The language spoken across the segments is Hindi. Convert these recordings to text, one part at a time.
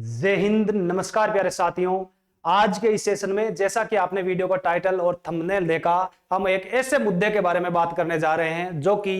जय हिंद। नमस्कार प्यारे साथियों। आज के इस सेशन में जैसा कि आपने वीडियो का टाइटल और थंबनेल देखा, हम एक ऐसे मुद्दे के बारे में बात करने जा रहे हैं जो कि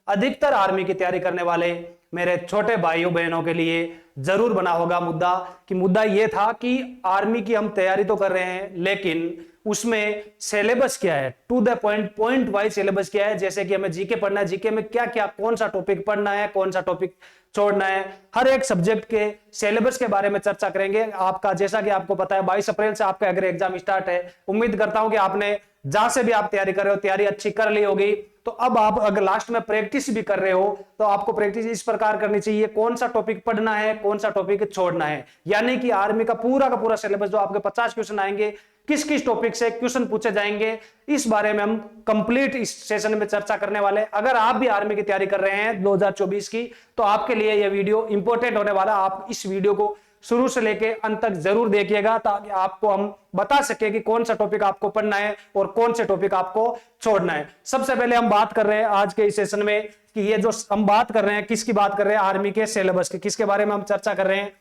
अधिकतर आर्मी की तैयारी करने वाले मेरे छोटे भाइयों बहनों के लिए जरूर बना होगा मुद्दा। कि मुद्दा यह था कि आर्मी की हम तैयारी तो कर रहे हैं, लेकिन उसमें सिलेबस क्या है, to the point, point wise syllabus क्या है। जैसे कि हमें जीके पढ़ना है, जीके में क्या क्या, कौन सा टॉपिक पढ़ना है, कौन सा टॉपिक छोड़ना है, हर एक सब्जेक्ट के सिलेबस के बारे में चर्चा करेंगे। आपका जैसा कि आपको पता है 22 अप्रैल से आपका अगर एग्जाम स्टार्ट है, उम्मीद करता हूं कि आपने जहां से भी आप तैयारी कर रहे हो तैयारी अच्छी कर ली होगी। तो अब आप अगर लास्ट में प्रैक्टिस भी कर रहे हो तो आपको प्रैक्टिस इस प्रकार करनी चाहिए, कौन सा टॉपिक पढ़ना है, कौन सा टॉपिक छोड़ना है। यानी कि आर्मी का पूरा सिलेबस, जो आपके 50 क्वेश्चन आएंगे, किस किस टॉपिक से क्वेश्चन पूछे जाएंगे, इस बारे में हम कंप्लीट इस सेशन में चर्चा करने वाले। अगर आप भी आर्मी की तैयारी कर रहे हैं 2024 की, तो आपके लिए यह वीडियो इंपॉर्टेंट होने वाला। आप इस वीडियो को शुरू से लेके अंत तक जरूर देखिएगा, ताकि आपको हम बता सके कि कौन सा टॉपिक आपको पढ़ना है और कौन से टॉपिक आपको छोड़ना है। सबसे पहले हम बात कर रहे हैं आज के इस सेशन में कि ये जो हम बात कर रहे हैं, किसकी बात कर रहे हैं, आर्मी के सिलेबस की। किसके बारे में हम चर्चा कर रहे हैं?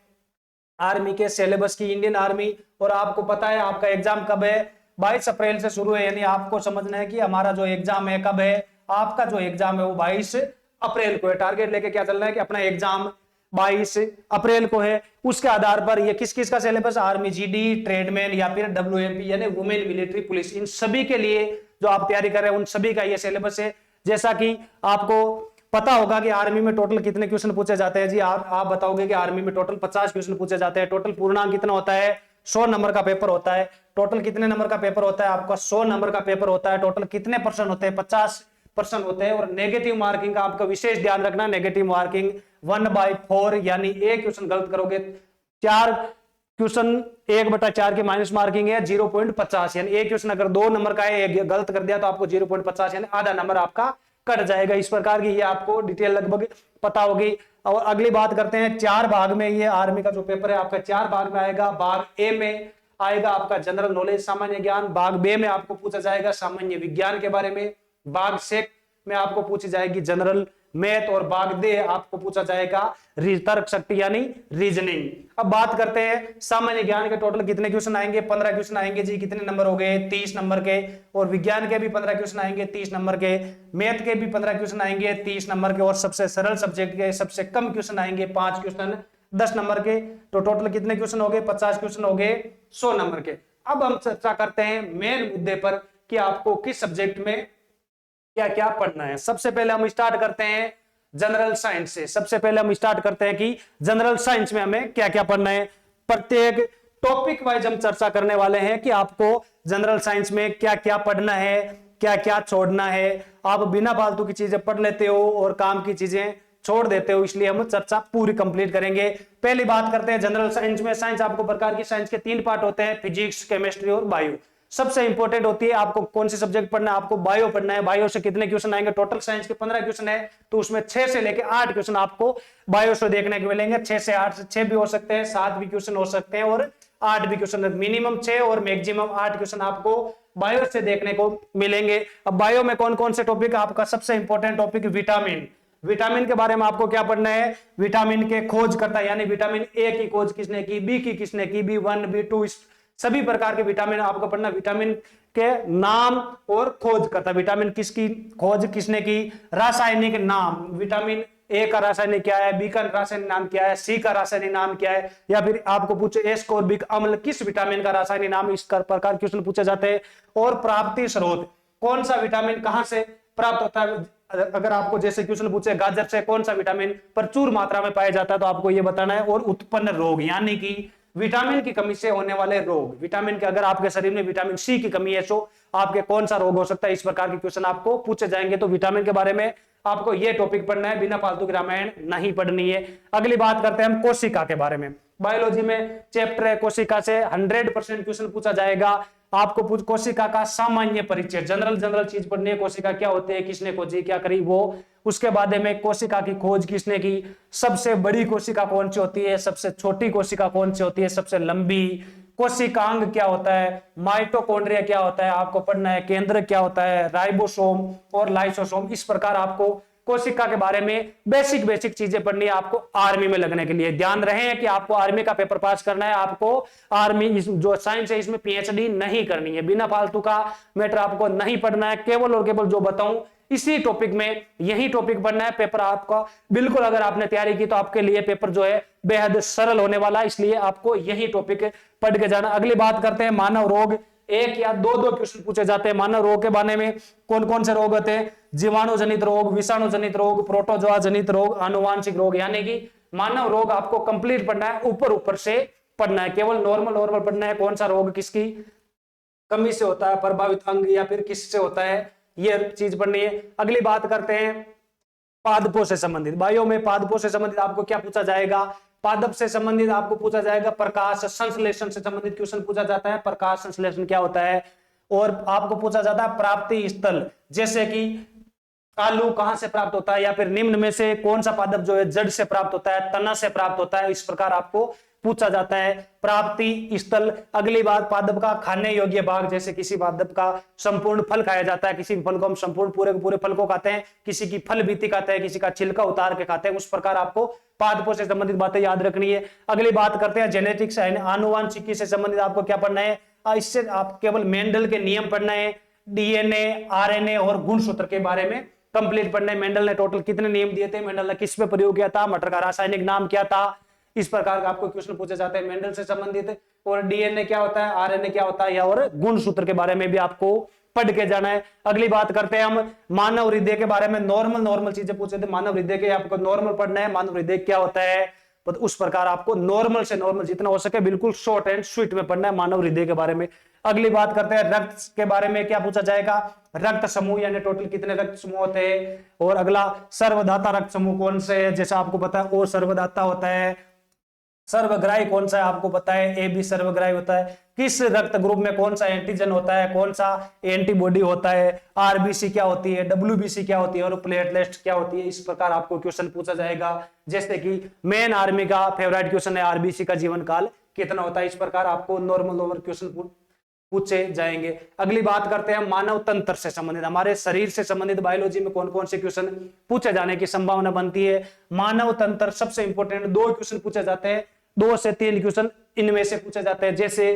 आर्मी के सिलेबस की, इंडियन आर्मी। और आपको पता है आपका एग्जाम कब है? 22 अप्रैल से शुरू है। यानी आपको समझना है कि हमारा जो एग्जाम है कब है। आपका जो एग्जाम है वो 22 अप्रैल को है। टारगेट लेके क्या चलना है कि अपना एग्जाम 22 अप्रैल को है। उसके आधार पर ये किस किस का सिलेबस, आर्मी जीडी, ट्रेडमैन या फिर डब्ल्यूएमपी यानी वुमेन मिलिट्री पुलिस, इन सभी के लिए जो आप तैयारी कर रहे हैं उन सभी का ये सिलेबस है। जैसा कि आपको पता होगा कि आर्मी में टोटल कितने क्वेश्चन पूछे जाते हैं। जी आप बताओगे कि आर्मी में टोटल 50 क्वेश्चन पूछे जाते हैं। टोटल पूर्णांक कितना होता है? 100 नंबर का पेपर होता है। टोटल कितने नंबर का पेपर होता है? आपका 100 नंबर का पेपर होता है। टोटल कितने परसेंट होते हैं? 50% होते हैं। और नेगेटिव मार्किंग का आपका विशेष ध्यान रखना, नेगेटिव मार्किंग 1/4, यानी एक क्वेश्चन गलत करोगे, 4 क्वेश्चन 1/4 की माइनस मार्किंग है 0.50। यानी एक क्वेश्चन अगर 2 नंबर का है, एक गलत कर दिया तो आपको 0.50 यानी आधा नंबर आपका कट जाएगा। इस प्रकार की ये आपको डिटेल लगभग पता होगी। और अगली बात करते हैं, 4 भाग में ये आर्मी का जो पेपर है आपका 4 भाग में आएगा। भाग ए में आएगा आपका जनरल नॉलेज, सामान्य ज्ञान। भाग बी में आपको पूछा जाएगा सामान्य विज्ञान के बारे में। भाग सी में आपको पूछी जाएगी जनरल मैथ। और भाग दे आपको पूछा जाएगा तर्क शक्ति यानी रीजनिंग। अब बात करते हैं सामान्य ज्ञान के टोटल कितने क्वेश्चन आएंगे? 15 क्वेश्चन आएंगे। जी कितने नंबर हो गए? 30 नंबर के। और विज्ञान के भी 15 क्वेश्चन आएंगे, 30 नंबर के। मैथ के भी 15 क्वेश्चन आएंगे, 30 नंबर के। और सबसे सरल सब्जेक्ट के सबसे कम क्वेश्चन आएंगे 5 क्वेश्चन, 10 नंबर के। तो टोटल कितने क्वेश्चन हो गए? 50 क्वेश्चन हो गए 100 नंबर के। अब हम चर्चा करते हैं मेन मुद्दे पर कि आपको किस सब्जेक्ट में क्या क्या पढ़ना है। सबसे पहले हम स्टार्ट करते हैं जनरल साइंस से। सबसे पहले हम स्टार्ट करते हैं कि जनरल साइंस में हमें क्या क्या पढ़ना है। प्रत्येक टॉपिक वाइज हम चर्चा करने वाले हैं कि आपको जनरल साइंस में क्या क्या पढ़ना है, क्या क्या छोड़ना है। आप बिना फालतू की चीजें पढ़ लेते हो और काम की चीजें छोड़ देते हो, इसलिए हम चर्चा पूरी कंप्लीट करेंगे। पहली बात करते हैं जनरल साइंस में। साइंस आपको प्रकार की साइंस के 3 पार्ट होते हैं, फिजिक्स, केमिस्ट्री और बायो। सबसे इंपॉर्टेंट होती है आपको कौन सी सब्जेक्ट पढ़ना है? आपको बायो पढ़ना है। बायो से कितने क्वेश्चन आएंगे? टोटल साइंस के 15 क्वेश्चन है, तो उसमें 6 से लेकर 8 क्वेश्चन आपको बायो से देखने को मिलेंगे। 6 से 8, 6 भी हो सकते हैं, 7 भी क्वेश्चन हो सकते हैं और 8 भी क्वेश्चन। मिनिमम 6 और मैक्सिमम 8 क्वेश्चन आपको बायो से देखने को मिलेंगे। अब बायो में कौन कौन से टॉपिक? आपका सबसे इंपॉर्टेंट टॉपिक विटामिन। विटामिन के बारे में आपको क्या पढ़ना है? विटामिन के खोज करता, यानी विटामिन ए की खोज किसने की, बी की किसने की, B1 B2 सभी प्रकार के विटामिन आपको पढ़ना। विटामिन के नाम और खोज करता, विटामिन किसकी खोज किसने की, रासायनिक नाम, विटामिन ए का रासायनिक क्या है, बी का रासायनिक नाम क्या है, सी का रासायनिक नाम क्या है। या फिर आपको पूछे एस्कोर्बिक अम्ल किस विटामिन का रासायनिक नाम, इस प्रकार क्वेश्चन पूछे जाते हैं। और प्राप्ति स्रोत, कौन सा विटामिन कहां से प्राप्त होता है। अगर आपको जैसे क्वेश्चन पूछे गाजर से कौन सा विटामिन प्रचुर मात्रा में पाया जाता है, तो आपको यह बताना है। और उत्पन्न रोग, यानी कि विटामिन की कमी से होने वाले रोग। विटामिन के अगर आपके शरीर में विटामिन सी की कमी है तो आपके कौन सा रोग हो सकता है, इस प्रकार के क्वेश्चन आपको पूछे जाएंगे। तो विटामिन के बारे में आपको यह टॉपिक पढ़ना है, बिना फालतू की रामायण नहीं पढ़नी है। अगली बात करते हैं हम कोशिका के बारे में। बायोलॉजी में चैप्टर है कोशिका से 100% क्वेश्चन पूछा जाएगा। आपको कोशिका का सामान्य परिचय, जनरल चीज पढ़नी है। कोशिका क्या होते हैं, किसने खोजी, क्या करी वो। उसके बाद में कोशिका की खोज किसने की, सबसे बड़ी कोशिका कौन सी होती है, सबसे छोटी कोशिका कौन सी होती है, सबसे लंबी, कोशिकांग क्या होता है, माइटोकॉन्ड्रिया क्या होता है आपको पढ़ना है, केंद्र क्या होता है, राइबोसोम और लाइसोसोम। इस प्रकार आपको कोशिका के बारे में बेसिक बेसिक चीजें पढ़नी है आपको आर्मी में लगने के लिए। ध्यान रहे कि आपको आर्मी का पेपर पास करना है, आपको आर्मी जो साइंस है इसमें पीएचडी नहीं करनी है, बिना फालतू का मैटर आपको नहीं पढ़ना है, केवल और केवल जो बताऊं इसी टॉपिक में यही टॉपिक पढ़ना है। पेपर आपका बिल्कुल अगर आपने तैयारी की तो आपके लिए पेपर जो है बेहद सरल होने वाला है, इसलिए आपको यही टॉपिक पढ़ के जाना। अगली बात करते हैं मानव रोग। एक या दो क्वेश्चन पूछे जाते हैं मानव रोग के बारे में। कौन कौन से रोग होते हैं? जीवाणु जनित रोग, विषाणु जनित रोग, प्रोटोजोआ जनित रोग, आनुवांशिक रोग। यानी कि मानव रोग आपको कंप्लीट पढ़ना है, ऊपर से पढ़ना है, केवल नॉर्मल पढ़ना है। कौन सा रोग किसकी कमी से होता है, प्रभावित अंग या फिर किससे होता है, ये चीज पढ़नी है। अगली बात करते हैं पादपों से संबंधित। बायो में पादपों से संबंधित आपको क्या पूछा जाएगा? पादप से संबंधित आपको पूछा जाएगा प्रकाश संश्लेषण से संबंधित क्वेश्चन पूछा जाता है, प्रकाश संश्लेषण क्या होता है। और आपको पूछा जाता है प्राप्ति स्थल, जैसे कि आलू कहां से प्राप्त होता है, या फिर निम्न में से कौन सा पादप जो है जड़ से प्राप्त होता है, तना से प्राप्त होता है। इस प्रकार आपको पूछा जाता है प्राप्ति स्थल। अगली बात पादप का खाने योग्य भाग, जैसे किसी पादप का संपूर्ण फल खाया जाता है, किसी फल को हम संपूर्ण पूरे फल को खाते हैं, किसी की फल बीती खाते हैं, किसी का छिलका उतार के खाते हैं। उस प्रकार आपको पादपों से संबंधित बातें याद रखनी है। अगली बात करते हैं जेनेटिक्स, आनुवांशिकी से संबंधित आपको क्या पढ़ना है? इससे आप केवल मेंडल के नियम पढ़ना है, डीएनए, आरएनए और गुणसूत्र के बारे में कंप्लीट पढ़ना है। मेंडल ने टोटल कितने नियम दिए थे, मेंडल ने किस पे प्रयोग किया था, मटर का रासायनिक नाम क्या था, इस प्रकार का आपको क्वेश्चन पूछे जाते हैं मेंडल से संबंधित। और डीएनए क्या होता है, आरएनए क्या होता है, या और गुणसूत्र के बारे में भी आपको पढ़ के जाना है। अगली बात करते हैं हम मानव हृदय के बारे में। नॉर्मल चीजें पूछे थे मानव हृदय के, आपको नॉर्मल पढ़ना है, मानव हृदय क्या होता है, तो उस प्रकार आपको नॉर्मल से नॉर्मल जितना हो सके बिल्कुल शॉर्ट एंड स्वीट में पढ़ना है मानव हृदय के बारे में। अगली बात करते हैं रक्त के बारे में। क्या पूछा जाएगा? रक्त समूह यानी टोटल कितने रक्त समूह होते हैं। और अगला सर्वदाता रक्त समूह कौन से है, जैसा आपको पता है ओ सर्वदाता होता है। सर्वग्राही कौन सा है आपको पता है, ए बी सर्वग्राही होता है। किस रक्त ग्रुप में कौन सा एंटीजन होता है, कौन सा एंटीबॉडी होता है, आरबीसी क्या होती है, डब्ल्यूबीसी क्या होती है और प्लेटलेट क्या होती है। इस प्रकार आपको क्वेश्चन पूछा जाएगा। जैसे कि मेन आर्मी का फेवरेट क्वेश्चन है आरबीसी का जीवन काल कितना होता है। इस प्रकार आपको नॉर्मल क्वेश्चन पूछे जाएंगे। अगली बात करते हैं मानव तंत्र से संबंधित, हमारे शरीर से संबंधित बायोलॉजी में कौन कौन से क्वेश्चन पूछे जाने की संभावना बनती है। मानव तंत्र सबसे इंपॉर्टेंट 2 क्वेश्चन पूछे जाते हैं, 2 से 3 क्वेश्चन इनमें से पूछे जाते हैं, जैसे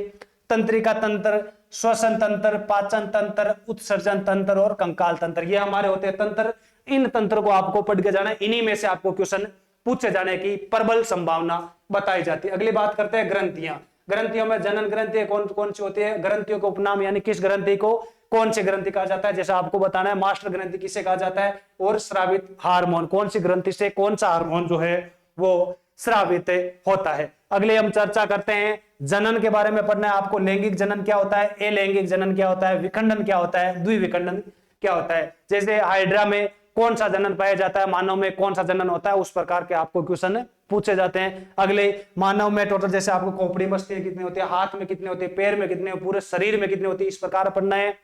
तंत्रिका तंत्र, श्वसन तंत्र, पाचन तंत्र, उत्सर्जन तंत्र और कंकाल तंत्र। ये हमारे होते हैं तंत्र। इन तंत्र को आपको पढ़ के जाना है, इन्हीं में से आपको क्वेश्चन पूछे जाने की प्रबल संभावना बताई जाती है। अगली बात करते हैं ग्रंथियां। ग्रंथियों में जनन ग्रंथि कौन कौन सी होती है, ग्रंथियों के उपनाम यानी किस ग्रंथि को कौन सी ग्रंथि कहा जाता है। जैसा आपको बताना है मास्टर ग्रंथि किसे कहा जाता है, और स्रावित हार्मोन कौन सी ग्रंथि से कौन सा हार्मोन जो है वो स्रावित होता है। अगले हम चर्चा करते हैं जनन के बारे में पढ़ना है आपको। लैंगिक जनन क्या होता है, अलैंगिक जनन क्या होता है, विखंडन क्या होता है, द्विविखंडन क्या होता है। जैसे हाइड्रा में कौन सा जनन पाया जाता है, मानव में कौन सा जनन होता है, उस प्रकार के आपको क्वेश्चन पूछे जाते हैं। अगले मानव में टोटल जैसे आपको खोपड़ी मस्तिष्क कितने होते हैं, हाथ में कितने होते हैं, पैर में कितने, पूरे शरीर में कितने होते हैं, इस प्रकार पढ़ना है।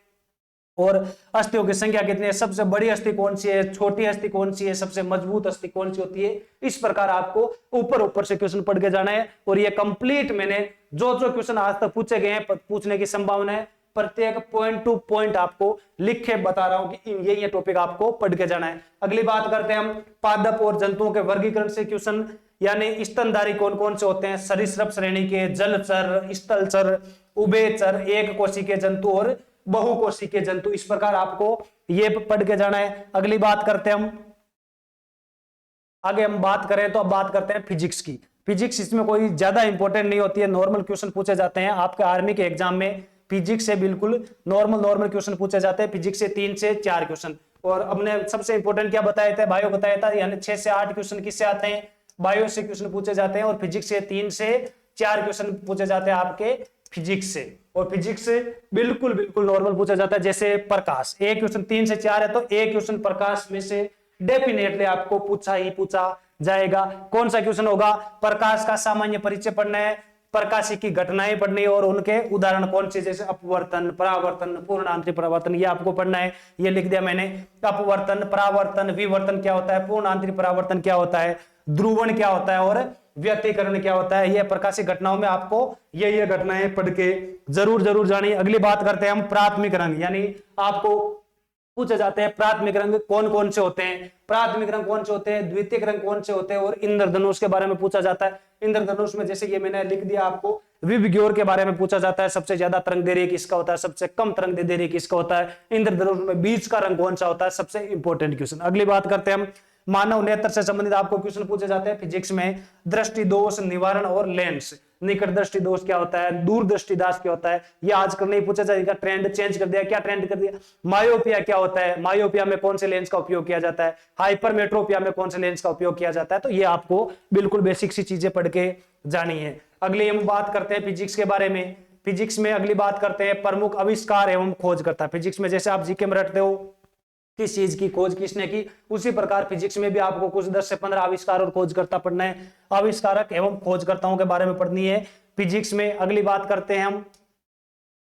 और अस्थियों की संख्या कितनी है, सबसे बड़ी अस्थि कौन सी है, छोटी अस्थि कौन सी है, सबसे मजबूत अस्थि कौन सी होती है। इस प्रकार आपको ऊपर से क्वेश्चन पढ़ के जाना है। और ये कंप्लीट मैंने जो क्वेश्चन आज तक पूछे गए हैं पूछने की संभावना है, प्रत्येक पॉइंट टू पॉइंट आपको लिख के बता रहा हूं कि ये टॉपिक आपको पढ़ के जाना है। अगली बात करते हैं हम पादप और जंतुओं के वर्गीकरण से क्वेश्चन, यानी स्तनधारी कौन कौन से होते हैं, सरीसृप श्रेणी के, जलचर, स्थलचर, उभयचर, एक कोशिकीय जंतु और बहुकोशिकीय जंतु। इस प्रकार आपको ये पढ़ के जाना है। अगली बात करते हैं हम आगे हम बात करें तो अब बात करते हैं फिजिक्स की। फिजिक्स इसमें कोई ज्यादा इंपॉर्टेंट नहीं होती है, नॉर्मल क्वेश्चन पूछे जाते हैं आपके आर्मी के एग्जाम में। फिजिक्स से बिल्कुल नॉर्मल क्वेश्चन पूछे जाते हैं, फिजिक्स से 3 से 4 क्वेश्चन। और हमने सबसे इंपॉर्टेंट क्या बताया था, बायो बताया था, यानी 6 से 8 क्वेश्चन किससे आते हैं, बायो से क्वेश्चन पूछे जाते हैं। और फिजिक्स से 3 से 4 क्वेश्चन पूछे जाते हैं आपके फिजिक्स से। और फिजिक्स से बिल्कुल नॉर्मल पूछा जाता है। जैसे प्रकाश, एक क्वेश्चन 3 से 4 है तो एक क्वेश्चन प्रकाश में से डेफिनेटली आपको पूछा जाएगा। कौन सा क्वेश्चन होगा, प्रकाश का सामान्य परिचय पढ़ना है, प्रकाशिक की घटनाएं पढ़नी है और उनके उदाहरण कौन से, जैसे अपवर्तन, परावर्तन, पूर्ण आंतरिक परावर्तन, ये आपको पढ़ना है। ये लिख दिया मैंने, अपवर्तन, परावर्तन, विवर्तन क्या होता है, पूर्ण आंतरिक परावर्तन क्या होता है, ध्रुवण क्या होता है और व्यतिकरण क्या होता है। ये प्रकाशिक घटनाओं में आपको ये घटनाएं पढ़ के जरूर जानिए। अगली बात करते हैं हम प्राथमिक रंग, यानी आपको पूछे जाते हैं। प्राथमिक रंग कौन कौन से होते हैं, प्राथमिक रंग कौन से होते हैं, द्वितीयक रंग कौन से होते हैं, और इंद्रधनुष के बारे में पूछा जाता है। इंद्रधनुष में जैसे ये मैंने लिख दिया आपको, विबग्योर के बारे में पूछा जाता है, सबसे ज्यादा तरंग दैर्घ्य किसका होता है, सबसे कम तरंग दैर्घ्य किसका होता है। इंद्रधनुष में बीच का रंग कौन सा होता है, सबसे इंपॉर्टेंट क्वेश्चन। अगली बात करते हैं हम, मानव नेत्र से संबंधित आपको क्वेश्चन पूछे जाते हैं फिजिक्स में। दृष्टि दोष निवारण और लेंस, निकट दृष्टि दोष क्या होता है, दूर दृष्टि दास क्या होता है, ये आजकल नहीं पूछा जाएगा, ट्रेंड चेंज कर दिया। क्या ट्रेंड कर दिया, मायोपिया क्या होता है, मायोपिया में कौन से लेंस का उपयोग किया जाता है, हाइपरमेट्रोपिया में कौन से लेंस का उपयोग किया जाता है। तो ये आपको बिल्कुल बेसिक सी चीजें पढ़ के जानी है। अगली हम बात करते हैं फिजिक्स के बारे में। फिजिक्स में अगली बात करते हैं प्रमुख आविष्कार एवं खोजकर्ता। फिजिक्स में जैसे आप जीके में रटते हो किस चीज की खोज किसने की, उसी प्रकार फिजिक्स में भी आपको कुछ 10 से 15 आविष्कार और खोजकर्ता पढ़ना है, आविष्कारक एवं खोजकर्ताओं के बारे में पढ़नी है फिजिक्स में। अगली बात करते हैं हम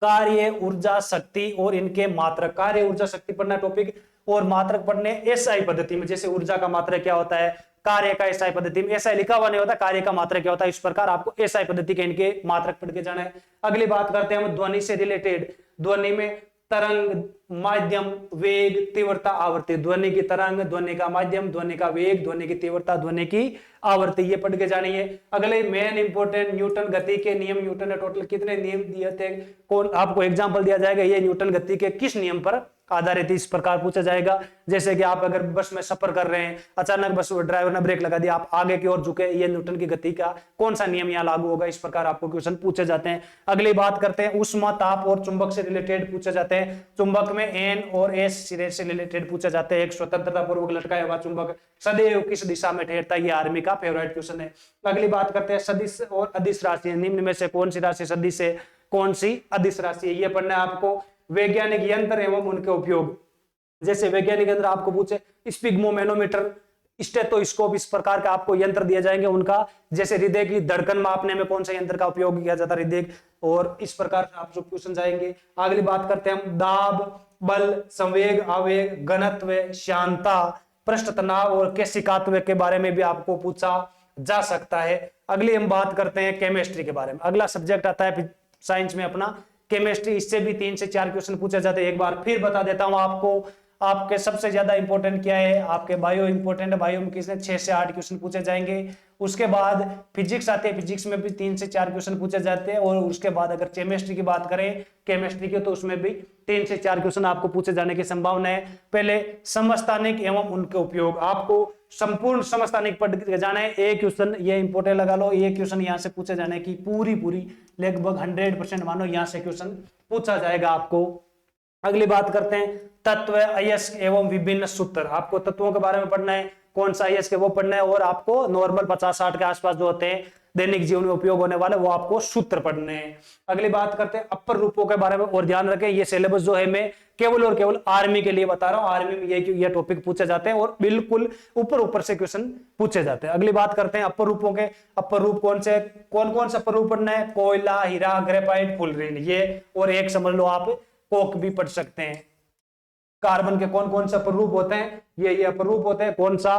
कार्य ऊर्जा शक्ति और इनके मात्रक। कार्य ऊर्जा शक्ति पढ़ना टॉपिक, और मात्रक पढ़ने एसआई पद्धति में। जैसे ऊर्जा का मात्रक क्या होता है, कार्य का एसआई पद्धति में, एसआई लिखा हुआ नहीं होता, कार्य का मात्रक क्या होता है, इस प्रकार आपको एसआई पद्धति के इनके मात्रक पढ़ के जाना है। अगली बात करते हैं हम ध्वनि से रिलेटेड। ध्वनि में तरंग, माध्यम, वेग, तीव्रता, आवृत्ति। ध्वनि की तरंग, ध्वनि का माध्यम, ध्वनि का वेग, ध्वनि की तीव्रता, ध्वनि की आवृत्ति, ये पढ़ के जानी है। अगले मेन इंपोर्टेंट न्यूटन गति के नियम। न्यूटन ने टोटल कितने नियम दिए थे, कौन आपको एग्जांपल दिया जाएगा, ये न्यूटन गति के किस नियम पर आधारित इस प्रकार पूछा जाएगा। जैसे कि आप अगर बस में सफर कर रहे हैं, अचानक बस ड्राइवर ने ब्रेक लगा दिया, आप आगे की ओर झुके, ये न्यूटन की गति का कौन सा नियम यहाँ लागू होगा, इस प्रकार आपको क्वेश्चन पूछे जाते हैं। अगली बात करते हैं ऊष्मा, ताप और चुंबक से रिलेटेड पूछे जाते हैं। चुंबक में एन और एस सिरे से रिलेटेड पूछे जाते हैं। एक स्वतंत्रता पूर्वक लटकाया हुआ चुंबक सदैव किस दिशा में ठहरता है, ये आर्मी का फेवरेट क्वेश्चन है। अगली बात करते हैं सदिश और अदिश राशि। निम्न में से कौन सी राशि सदिश है, कौन सी अदिश राशि है, ये पढ़ना है आपको। वैज्ञानिक यंत्र एवं उनके उपयोग। जैसे वैज्ञानिक यंत्र आपको पूछे स्पिग्मोमेनोमीटर, स्टेथोस्कोप, इस प्रकार का आपको यंत्र दिए जाएंगे उनका। जैसे हृदय की धड़कन मापने में कौन सा यंत्र का उपयोग किया जाता है, हृदय, और इस प्रकार से आपको क्वेश्चन जाएंगे। अगली बात करते हैं हम दाब, बल, संवेग, आवेग, घनत्व, श्यानता, पृष्ठ तनाव और केशिकात्व के बारे में भी आपको पूछा जा सकता है। अगली हम बात करते हैं केमिस्ट्री के बारे में। अगला सब्जेक्ट आता है साइंस में अपना केमिस्ट्री। इससे भी 3 से 4 क्वेश्चन पूछे जाते हैं। एक बार फिर बता देता हूं आपको, आपके सबसे ज्यादा इंपॉर्टेंट क्या है, आपके बायो इंपॉर्टेंट है। बायो में किसने 6 से 8 क्वेश्चन पूछे जाएंगे। उसके बाद फिजिक्स आते हैं, फिजिक्स में भी 3 से 4 क्वेश्चन पूछे जाते हैं। और उसके बाद अगर केमिस्ट्री की बात करें, केमिस्ट्री के, तो उसमें भी 3 से 4 क्वेश्चन आपको पूछे जाने की संभावना है। पहले समस्थानिक एवं उनके उपयोग, आपको संपूर्ण समस्थानिक पढ़ के जाना है। एक क्वेश्चन ये इंपॉर्टेंट लगा लो, ये क्वेश्चन यहाँ से पूछे जाने की पूरी लगभग 100% मानो यहाँ से क्वेश्चन पूछा जाएगा आपको। अगली बात करते हैं तत्व, अयस्क एवं विभिन्न सूत्र। आपको तत्वों के बारे में पढ़ना है, कौन सा अयस्क है वो पढ़ना है, और आपको नॉर्मल 50-60 के आसपास जो होते हैं दैनिक जीवन में उपयोग होने वाले, वो आपको सूत्र पढ़ने हैं। अगली बात करते हैं अपर रूपों के बारे में। और ध्यान रखें ये सिलेबस जो है मैं केवल और केवल आर्मी के लिए बता रहा हूं। आर्मी में ये टॉपिक पूछे जाते हैं और बिल्कुल ऊपर से क्वेश्चन पूछे जाते हैं। अगली बात करते हैं अपर रूपों के। अपर रूप कौन से, कौन कौन सा अपर रूप पढ़ना है, कोयला, हीरा, ग्रेफाइट, फुलरीन, ये, और एक समझ लो आप कोक भी पढ़ सकते हैं। कार्बन के कौन कौन से अपर रूप होते हैं, ये अपर रूप होते हैं। कौन सा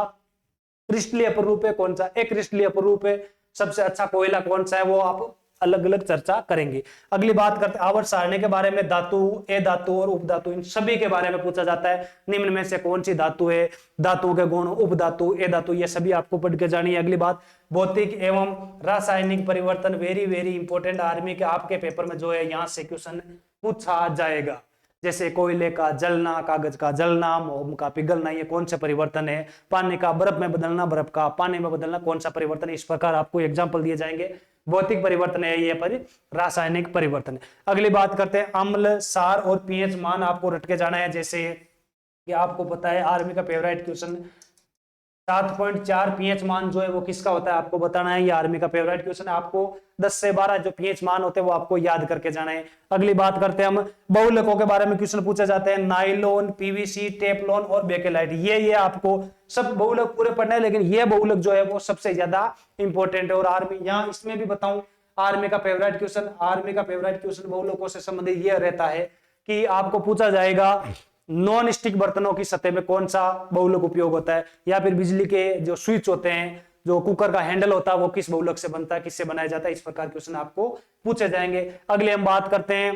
क्रिस्टलीय अपर रूप है, कौन सा अक्रिस्टलीय अपर रूप है, सबसे अच्छा कोयला कौन सा है, वो आप अलग अलग चर्चा करेंगे। अगली बात करते हैं आवर्त सारणी के बारे में। धातु, ए धातु और उपधातु, इन सभी के बारे में पूछा जाता है। निम्न में से कौन सी धातु है, धातु के गुण, उपधातु, ए धातु, ये सभी आपको पढ़ के जानी है। अगली बात भौतिक एवं रासायनिक परिवर्तन, वेरी इंपॉर्टेंट। आर्मी के आपके पेपर में जो है यहाँ से क्वेश्चन पूछा जाएगा। जैसे कोयले का जलना, कागज का जलना, मोम का पिघलना, ये कौन सा परिवर्तन है। पानी का बर्फ में बदलना, बर्फ का पानी में बदलना, कौन सा परिवर्तन है। इस प्रकार आपको एग्जाम्पल दिए जाएंगे। भौतिक परिवर्तन है ये, पर रासायनिक परिवर्तन है। अगली बात करते हैं अम्ल, सार और पीएच मान, आपको रट के जाना है। जैसे कि आपको पता है आर्मी का फेवरेट क्वेश्चन 7.4 पीएच मान जो है वो किसका होता है, आपको बताना है। ये आर्मी का फेवरेट क्वेश्चन है। आपको 10 से 12 जो पीएच मान होते हैं वो आपको याद करके जाना है। अगली बात करते हैं हम बहुलकों के बारे में। क्वेश्चन पूछे जाते हैं नाइलॉन, पीवीसी, टेफ्लॉन और बेकेलाइट। ये आपको सब बहुलक पूरे पढ़ने हैं, लेकिन ये बहुलक जो है वो सबसे ज्यादा इंपॉर्टेंट है। और आर्मी, यहाँ इसमें भी बताऊं, आर्मी का फेवरेट क्वेश्चन बहुलकों से संबंधित ये रहता है कि आपको पूछा जाएगा नॉन स्टिक बर्तनों की सतह में कौन सा बहुलक उपयोग होता है, या फिर बिजली के जो स्विच होते हैं, जो कुकर का हैंडल होता है, वो किस बहुलक से बनता है, किससे बनाया जाता है। इस प्रकार क्वेश्चन आपको पूछे जाएंगे। अगले हम बात करते हैं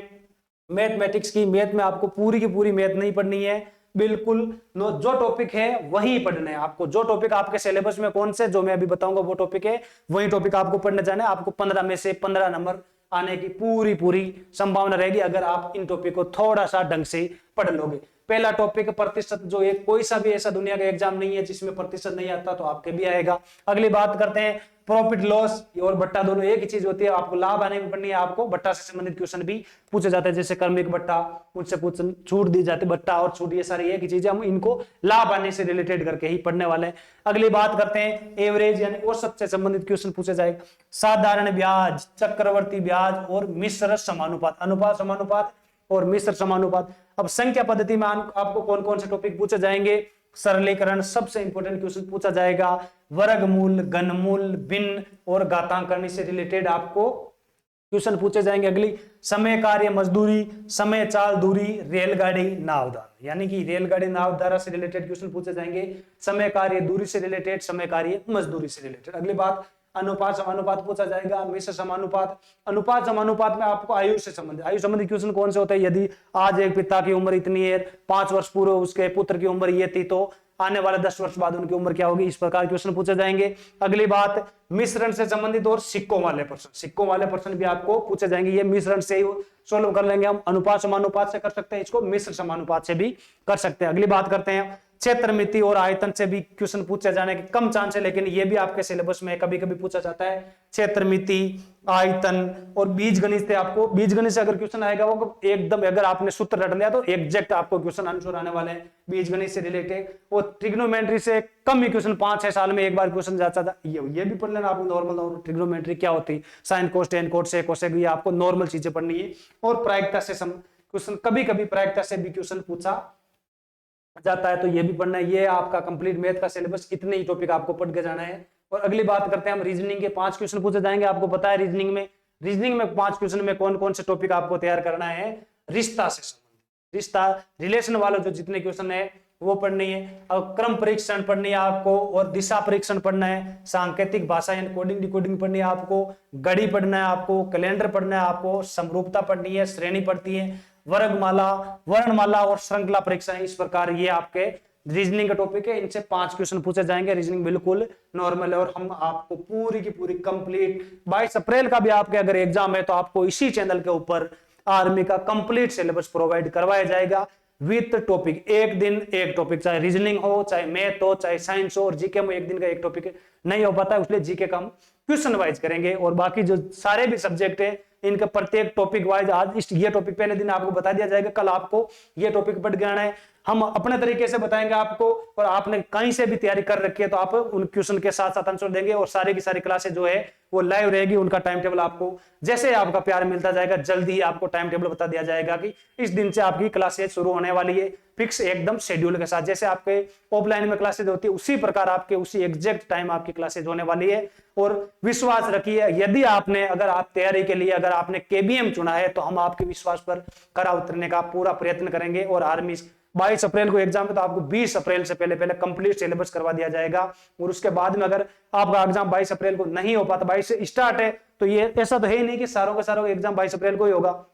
मैथमेटिक्स की। मैथ में आपको पूरी की पूरी मैथ नहीं पढ़नी है, बिल्कुल जो टॉपिक है वही पढ़ने हैं आपको। जो टॉपिक आपके सिलेबस में कौन से जो मैं अभी बताऊंगा वो टॉपिक है, वही टॉपिक आपको पढ़ने जाना है। आपको 15 में से 15 नंबर आने की पूरी पूरी संभावना रहेगी अगर आप इन टॉपिक को थोड़ा सा ढंग से पढ़ लोगे। पहला टॉपिक प्रतिशत, जो एक कोई सा भी ऐसा दुनिया का एग्जाम नहीं है जिसमें प्रतिशत नहीं आता, तो आपके भी आएगा। अगली बात करते हैं प्रॉफिट लॉस और बट्टा दोनों एक ही चीज होती है, आपको लाभ आने में पढ़नी है। आपको बट्टा से संबंधित क्वेश्चन भी पूछे जाते हैं, जैसे कर्मिक बट्टा, उनसे छूट दी जाती है, बट्टा और छूट ये सारी एक ही चीज है, हम इनको लाभ आने से रिलेटेड करके ही पढ़ने वाले हैं। अगली बात करते हैं एवरेज यानी औसत से संबंधित क्वेश्चन पूछे जाएगा। साधारण ब्याज, चक्रवर्ती ब्याज और मिश्र समानुपात, अनुपात समानुपात और मिश्र समानुपात। अब संख्या पद्धति में आपको कौन कौन से टॉपिक पूछे जाएंगे? सरलीकरण, सबसे इंपॉर्टेंट क्वेश्चन पूछा जाएगा। वर्गमूल, घनमूल, भिन्न और घातांकरण से रिलेटेड आपको क्वेश्चन पूछे जाएंगे। अगली समय, कार्य, मजदूरी, समय, चाल, दूरी, रेलगाड़ी, नावधारा, यानी कि रेलगाड़ी नावधारा से रिलेटेड क्वेश्चन पूछे जाएंगे। समय, कार्य, दूरी से रिलेटेड, समय, कार्य, मजदूरी से रिलेटेड। अगली बात अनुपात समानुपात पूछा जाएगा। मिश्र समानुपात, अनुपात समानुपात में आपको आयु से संबंधित, आयु संबंधित क्वेश्चन कौन से होते हैं? यदि आज एक पिता की उम्र इतनी है, 5 वर्ष पूर्व उसके पुत्र की उम्र ये थी, तो आने वाले 10 वर्ष बाद उनकी उम्र क्या होगी? इस प्रकार क्वेश्चन पूछे जाएंगे। अगली बात मिश्रण से संबंधित और सिक्कों वाले प्रश्न, सिक्कों वाले प्रश्न भी आपको पूछे जाएंगे। ये मिश्रण से ही सोल्व कर लेंगे हम, अनुपात समानुपात से कर सकते हैं, इसको मिश्र समानुपात से भी कर सकते हैं। अगली बात करते हैं क्षेत्र, मिति और आयतन से भी क्वेश्चन पूछे जाने के कम चांस है, लेकिन ये भी आपके सिलेबस में कभी कभी पूछा जाता है। क्षेत्र, मिति, आयतन और बीजगणित से आपको, बीजगणित से अगर क्वेश्चन आएगा वो एकदम, अगर आपने सूत्र रट लिया तो एग्जैक्ट आपको क्वेश्चन आंसर आने वाले हैं बीजगणित से रिलेटेड। और ट्रिग्नोमेट्री से कम ही क्वेश्चन, 5-6 साल में एक बार क्वेश्चन जाता था, ये भी पढ़ लेना आपको। नॉर्मल ट्रिग्नोमेट्री क्या होती है, साइन कोस, टेन कोस, सेक कोसेक, ये आपको नॉर्मल चीजें पढ़नी है। और प्रायिकता से क्वेश्चन, कभी कभी प्रायिकता से भी क्वेश्चन पूछा जाता है, तो ये भी पढ़ना है। ये आपका कंप्लीट मैथ का सिलेबस, इतने ही टॉपिक आपको पढ़ के जाना है। और अगली बात करते हैं हम रीजनिंग के 5 क्वेश्चन पूछे जाएंगे। आपको पता है रीजनिंग में 5 क्वेश्चन में कौन कौन से टॉपिक आपको तैयार करना है? रिश्ता से संबंधित, रिश्ता, रिलेशन वाले जो जितने क्वेश्चन है वो पढ़नी है। और क्रम परीक्षण पढ़नी है आपको, और दिशा परीक्षण पढ़ना है, सांकेतिक भाषा यानी कोडिंग डिकोडिंग पढ़नी है आपको, घड़ी पढ़ना है आपको, कैलेंडर पढ़ना है आपको, समरूपता पढ़नी है, श्रेणी पढ़ती है, वर्गमाला, वर्णमाला और श्रृंखला परीक्षा। इस प्रकार ये आपके रीजनिंग का टॉपिक है, इनसे 5 क्वेश्चन पूछे जाएंगे। रीजनिंग बिल्कुल नॉर्मल है, और हम आपको पूरी की पूरी कंप्लीट 22 अप्रैल का भी आपके अगर एग्जाम है तो आपको इसी चैनल के ऊपर आर्मी का कंप्लीट सिलेबस प्रोवाइड करवाया जाएगा विद टॉपिक। एक दिन एक टॉपिक, चाहे रीजनिंग हो, चाहे मैथ हो, चाहे साइंस हो। और जीके में एक दिन का एक टॉपिक नहीं हो पाता है, इसलिए जीके का हम क्वेश्चन वाइज करेंगे। और बाकी जो सारे भी सब्जेक्ट है इनका प्रत्येक टॉपिक वाइज, आज ये टॉपिक पहले दिन आपको बता दिया जाएगा, कल आपको ये टॉपिक पढ़ के आना है। हम अपने तरीके से बताएंगे आपको, और आपने कहीं से भी तैयारी कर रखी है तो आप उन क्वेश्चन के साथ साथ आंसर देंगे। और सारी की सारी क्लासेस जो है वो लाइव रहेगी, उनका टाइम टेबल आपको जैसे आपका प्यार मिलता जाएगा, जल्दी ही आपको टाइम टेबल बता दिया जाएगा कि इस दिन से आपकी क्लासेस शुरू होने वाली है, फिक्स एकदम शेड्यूल के साथ। जैसे आपके ऑफलाइन में क्लासेज होती है उसी प्रकार आपके उसी एग्जैक्ट टाइम आपकी क्लासेज होने वाली है। और विश्वास रखिए, यदि आपने, अगर आप तैयारी के लिए अगर आपने केबीएम चुना है तो हम आपके विश्वास पर खरा उतरने का पूरा प्रयत्न करेंगे। और आर्मी 22 अप्रैल को एग्जाम है तो आपको 20 अप्रैल से पहले पहले कंप्लीट सिलेबस करवा दिया जाएगा। और उसके बाद में अगर आपका एग्जाम 22 अप्रैल को नहीं हो पाता, 22 से स्टार्ट है, तो ये ऐसा तो है ही नहीं कि सारों का सारों एग्जाम 22 अप्रैल को ही होगा।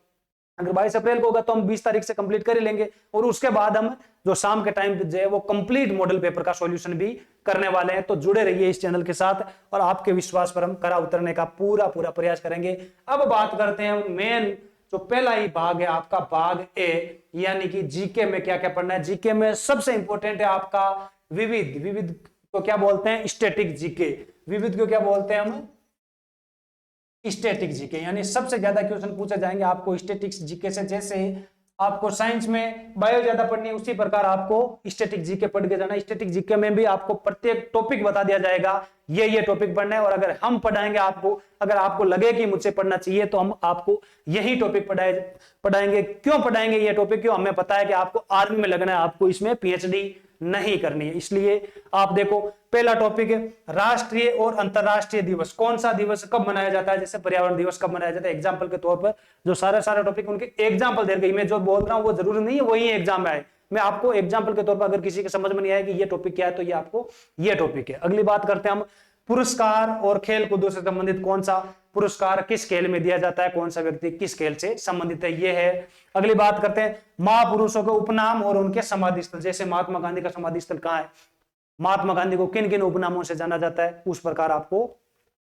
अगर 22 अप्रैल को होगा तो हम 20 तारीख से कंप्लीट कर ही लेंगे। और उसके बाद हम जो शाम के टाइम पे जो है वो कंप्लीट मॉडल पेपर का सॉल्यूशन भी करने वाले हैं। तो जुड़े रहिए इस चैनल के साथ, और आपके विश्वास पर हम खरा उतरने का पूरा पूरा प्रयास करेंगे। अब बात करते हैं मेन जो पहला ही भाग है आपका, भाग ए, यानी कि जीके में क्या क्या पढ़ना है। जीके में सबसे इंपॉर्टेंट है आपका विविध, विविध को क्या बोलते हैं? Static GK. विविध को क्या बोलते हैं हम? Static GK. यानी सबसे ज्यादा क्वेश्चन पूछे जाएंगे आपको स्टैटिक जीके से। जैसे आपको साइंस में बायो ज्यादा पढ़नी है, उसी प्रकार आपको स्टैटिक जीके पढ़ के जाना है। स्टैटिक जीके में भी आपको प्रत्येक टॉपिक बता दिया जाएगा, ये टॉपिक पढ़ना है। और अगर हम पढ़ाएंगे आपको, अगर आपको लगे कि मुझसे पढ़ना चाहिए, तो हम आपको यही टॉपिक पढ़ाएंगे। क्यों पढ़ाएंगे ये टॉपिक? क्यों? हमें पता है कि आपको आर्मी में लगना है, आपको इसमें पीएचडी नहीं करनी है। इसलिए आप देखो, पहला टॉपिक है राष्ट्रीय और अंतरराष्ट्रीय दिवस। कौन सा दिवस कब मनाया जाता है? जैसे पर्यावरण दिवस कब मनाया जाता है, एग्जाम्पल के तौर पर जो सारे टॉपिक उनके एग्जाम्पल दे रही। मैं जो बोल रहा हूं वो जरूरी नहीं है वही एग्जाम में आए, मैं आपको एग्जाम्पल के तौर पर, अगर किसी के समझ में नहीं आया कि ये टॉपिक क्या है, तो ये आपको ये टॉपिक है। अगली बात करते हैं हम पुरस्कार और खेल कूदों से संबंधित कौन सा पुरस्कार किस खेल में दिया जाता है, कौन सा व्यक्ति किस खेल से संबंधित है, ये है। अगली बात करते हैं महापुरुषों के उपनाम और उनके समाधि स्थल। जैसे महात्मा गांधी का समाधि स्थल कहाँ है, महात्मा गांधी को किन किन उपनामों से जाना जाता है, उस प्रकार आपको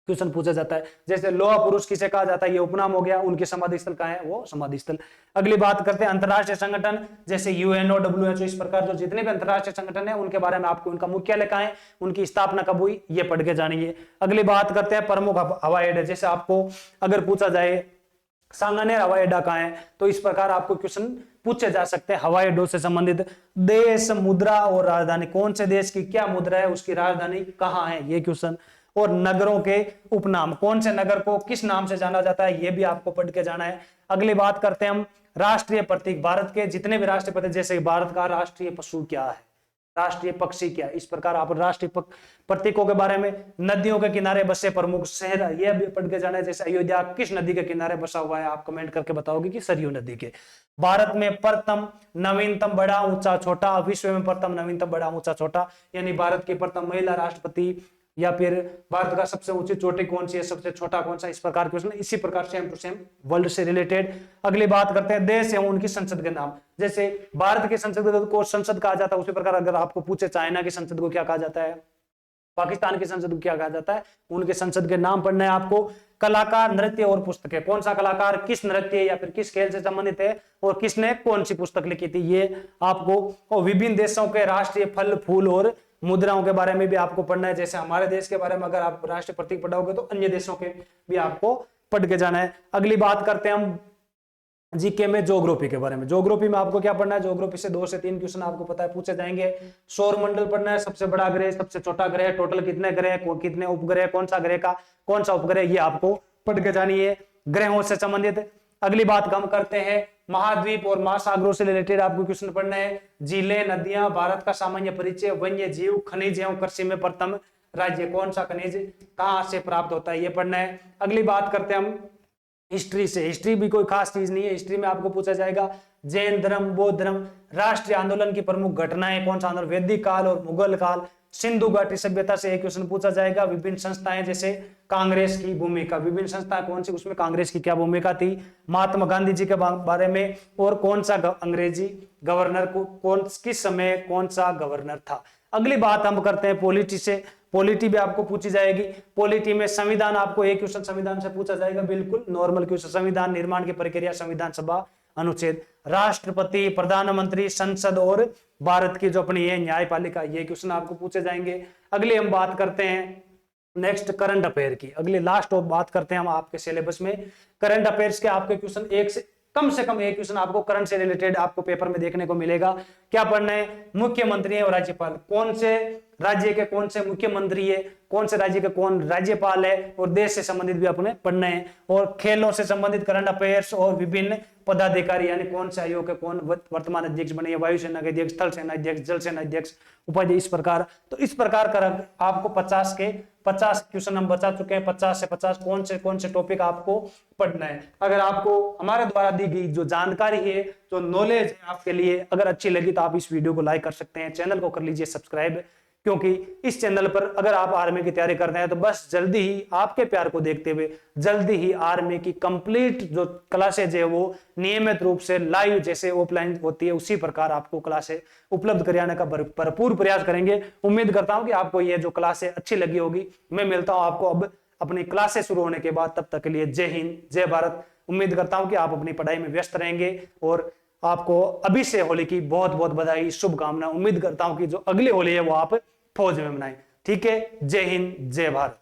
क्वेश्चन पूछा जाता है। जैसे लोहा पुरुष किसे कहा जाता है, ये उपनाम हो गया, उनके समाधि स्थल कहाँ है, वो समाधि स्थल। अगली बात करते हैं अंतरराष्ट्रीय संगठन, जैसे यूएनओ, डब्ल्यूएचओ, इस प्रकार जो जितने भी अंतरराष्ट्रीय संगठन है उनके बारे में आपको उनका मुख्यालय कहाँ है, उनकी स्थापना कब हुई, ये पढ़ के जानिए। अगली बात करते हैं प्रमुख हवाई अड्डे। जैसे आपको अगर पूछा जाए सांगानेर हवाई अड्डा कहाँ है, तो इस प्रकार आपको क्वेश्चन पूछे जा सकते हैं हवाई अड्डों से संबंधित। देश, मुद्रा और राजधानी, कौन से देश की क्या मुद्रा है, उसकी राजधानी कहाँ है, ये क्वेश्चन। और नगरों के उपनाम, कौन से नगर को किस नाम से जाना जाता है, ये भी आपको पढ़ के जाना है। अगली बात करते हैं हम राष्ट्रीय प्रतीक। भारत के जितने भी राष्ट्रीय प्रतीक, जैसे भारत का राष्ट्रीय पशु क्या है, राष्ट्रीय पक्षी क्या है, इस प्रकार आप राष्ट्रीय प्रतीकों के बारे में। नदियों के किनारे बसे प्रमुख शहर, यह भी पढ़ के जाना है। जैसे अयोध्या किस नदी के किनारे बसा हुआ है, आप कमेंट करके बताओगे कि सरयू नदी के। भारत में प्रथम, नवीनतम, बड़ा, ऊंचा, छोटा, विश्व में प्रथम, नवीनतम, बड़ा, ऊंचा, छोटा, यानी भारत की प्रथम महिला राष्ट्रपति, या फिर भारत का सबसे ऊंची चोटी कौन सी है, सबसे छोटा कौन सा, इस प्रकार क्वेश्चन। इसी प्रकार सेम टू सेम वर्ल्ड से रिलेटेड। अगली बात करते हैं देश एवं उनकी संसद के नाम। जैसे भारत की संसद को संसद कहा जाता है, उसी प्रकार अगर आपको पूछे चाइना की संसद को क्या कहा जाता है, पाकिस्तान की संसद को क्या कहा जाता है, उनके संसद के नाम पढ़ना है आपको। कलाकार, नृत्य और पुस्तकें, कौन सा कलाकार किस नृत्य या फिर किस खेल से संबंधित है और किसने कौन सी पुस्तक लिखी थी, ये आपको। और विभिन्न देशों के राष्ट्रीय फल, फूल और मुद्राओं के बारे में भी आपको पढ़ना है। जैसे हमारे देश के बारे में अगर आप राष्ट्रीय प्रतीक पढ़ोगे तो अन्य देशों के भी आपको पढ़ के जाना है। अगली बात करते हैं हम जीके में ज्योग्राफी के बारे में। ज्योग्राफी में आपको क्या पढ़ना है, ज्योग्राफी से 2 से 3 क्वेश्चन आपको पता है पूछे जाएंगे। सौर मंडल पढ़ना है, सबसे बड़ा ग्रह, सबसे छोटा ग्रह, टोटल कितने ग्रह, कितने उपग्रह, कौन सा ग्रह का कौन सा उपग्रह, ये आपको पढ़ के जानी है ग्रहों से संबंधित। अगली बात हम करते हैं महाद्वीप और महासागरों से रिलेटेड आपको क्वेश्चन पढ़ना है। झीलें, नदियां, भारत का सामान्य परिचय, वन्य जीव, खनिज एवं कृषि में प्रथम राज्य, कौन सा खनिज कहां से प्राप्त होता है, ये पढ़ना है। अगली बात करते हैं हम हिस्ट्री से। हिस्ट्री भी कोई खास चीज नहीं है, हिस्ट्री में आपको पूछा जाएगा जैन धर्म, बौद्ध धर्म, राष्ट्रीय आंदोलन की प्रमुख घटनाएं, कौन सा आंदोलन, वैदिक काल और मुगल काल, सिंधु घाटी सभ्यता से एक क्वेश्चन पूछा जाएगा। विभिन्न संस्थाएं, जैसे कांग्रेस की भूमिका, विभिन्न संस्थाएं कौन सी, उसमें कांग्रेस की क्या भूमिका थी, महात्मा गांधी जी के बारे में, और कौन सा अंग्रेजी गवर्नर को कौन किस समय कौन सा गवर्नर था। अगली बात हम करते हैं पॉलिटी से। पॉलिटी भी आपको पूछी जाएगी। पॉलिटी में संविधान, आपको एक क्वेश्चन संविधान से पूछा जाएगा, बिल्कुल नॉर्मल क्वेश्चन। संविधान निर्माण की प्रक्रिया, संविधान सभा, अनुच्छेद, राष्ट्रपति, प्रधानमंत्री, संसद और भारत की जो अपनी है न्यायपालिका, ये क्वेश्चन आपको पूछे जाएंगे। अगले हम बात करते हैं नेक्स्ट करंट अफेयर की। अगले लास्ट और बात करते हैं हम आपके सिलेबस में करंट अफेयर्स के आपके क्वेश्चन एक से कम एक क्वेश्चन आपको करंट से रिलेटेड आपको पेपर में देखने को मिलेगा। क्या पढ़ना है, मुख्यमंत्री और राज्यपाल, कौन से राज्य के कौन से मुख्यमंत्री है, कौन से राज्य के कौन राज्यपाल है, और देश से संबंधित भी अपने पढ़ना है। और खेलों से संबंधित करंट अफेयर्स और विभिन्न पदाधिकारी, यानी कौन से आयोग के कौन वर्तमान अध्यक्ष बने, वायुसेना के अध्यक्ष, थल सेना अध्यक्ष, जल सेना अध्यक्ष, उपाध्यक्ष, इस प्रकार। तो इस प्रकार कर आपको 50 के 50 क्वेश्चन हम बचा चुके हैं। 50 से 50 कौन से टॉपिक आपको पढ़ना है। अगर आपको हमारे द्वारा दी गई जो जानकारी है, जो नॉलेज है आपके लिए अगर अच्छी लगी तो आप इस वीडियो को लाइक कर सकते हैं, चैनल को कर लीजिए सब्सक्राइब, क्योंकि इस चैनल पर अगर आप आर्मी की तैयारी करते हैं तो बस जल्दी ही आपके प्यार को देखते हुए जल्दी ही आर्मी की कंप्लीट जो क्लासेज है वो नियमित रूप से लाइव जैसे ऑफलाइन होती है उसी प्रकार आपको क्लासेज उपलब्ध कराने का भरपूर प्रयास करेंगे। उम्मीद करता हूं कि आपको ये जो क्लासें अच्छी लगी होगी। मैं मिलता हूं आपको अब अपनी क्लासेस शुरू होने के बाद, तब तक के लिए जय हिंद, जय भारत। उम्मीद करता हूं कि आप अपनी पढ़ाई में व्यस्त रहेंगे और आपको अभी से होली की बहुत बहुत बधाई, शुभकामना। उम्मीद करता हूं कि जो अगली होली है वो आप फौज में मनाएं। ठीक है, जय हिंद, जय भारत।